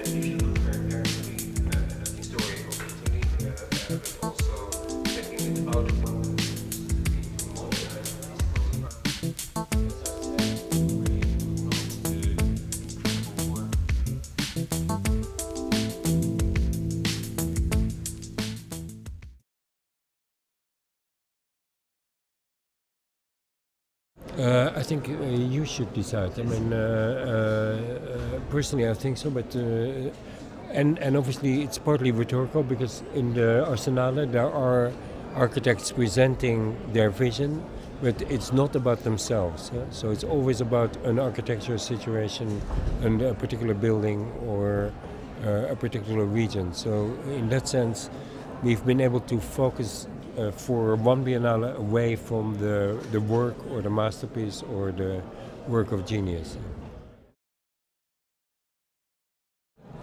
if you look very carefully at the story of Italy, but also taking it out of I think you should decide. I mean, personally, I think so, but and obviously it's partly rhetorical because in the Arsenale there are architects presenting their vision, but it's not about themselves. Yeah? So it's always about an architectural situation and a particular building or a particular region. So in that sense, we've been able to focus for one Biennale away from the work or the masterpiece or the work of genius.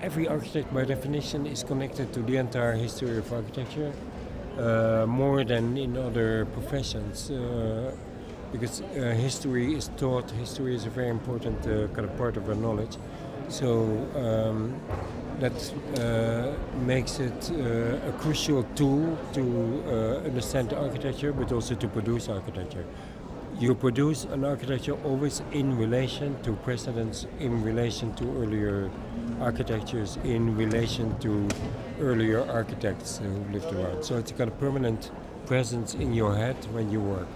Every architect by definition is connected to the entire history of architecture, more than in other professions, because history is taught, history is a very important kind of part of our knowledge. So that makes it a crucial tool to understand architecture, but also to produce architecture. You produce an architecture always in relation to precedents, in relation to earlier architectures, in relation to earlier architects who lived around. So it's a kind of permanent presence in your head when you work.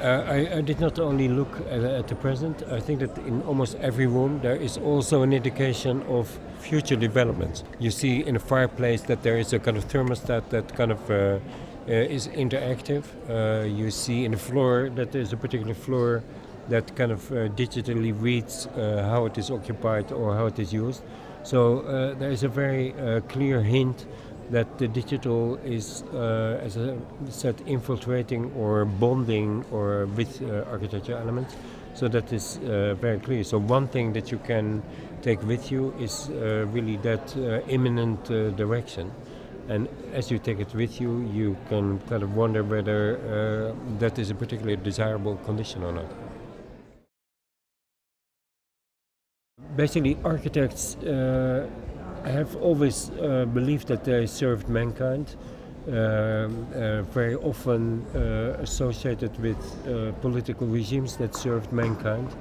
I did not only look at the present. I think that in almost every room there is also an indication of future developments. You see in a fireplace that there is a kind of thermostat that kind of is interactive. You see in the floor that there is a particular floor that kind of digitally reads how it is occupied or how it is used. So there is a very clear hint that the digital is, as I said, infiltrating or bonding or with architecture elements. So that is very clear. So one thing that you can take with you is really that imminent direction. And as you take it with you, you can kind of wonder whether that is a particularly desirable condition or not. Basically, architects I have always believed that they served mankind, very often associated with political regimes that served mankind,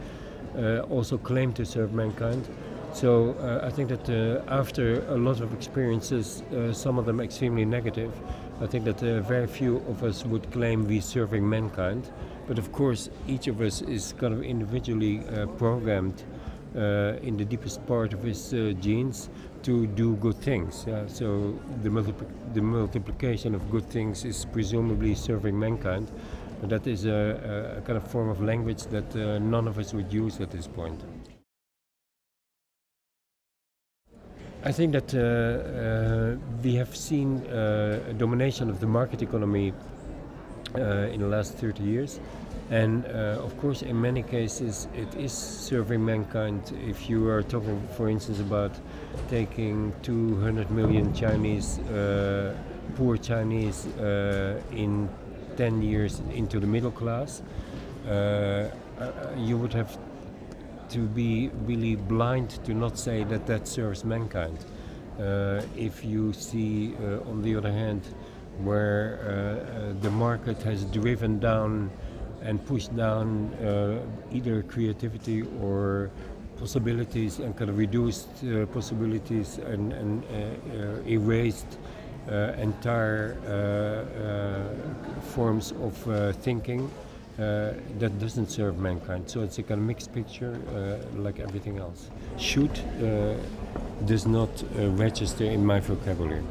also claimed to serve mankind. So I think that after a lot of experiences, some of them extremely negative, I think that very few of us would claim we serving mankind. But of course, each of us is kind of individually programmed in the deepest part of his genes to do good things. So the multiplication of good things is presumably serving mankind. But that is a kind of form of language that none of us would use at this point. I think that we have seen a domination of the market economy in the last 30 years. And of course, in many cases, it is serving mankind. If you are talking, for instance, about taking 200 million Chinese, poor Chinese, in 10 years into the middle class, you would have to be really blind to not say that that serves mankind. If you see, on the other hand, where the market has driven down and push down either creativity or possibilities and kind of reduced possibilities and erased entire forms of thinking, that doesn't serve mankind. So it's a kind of mixed picture like everything else. Should does not register in my vocabulary.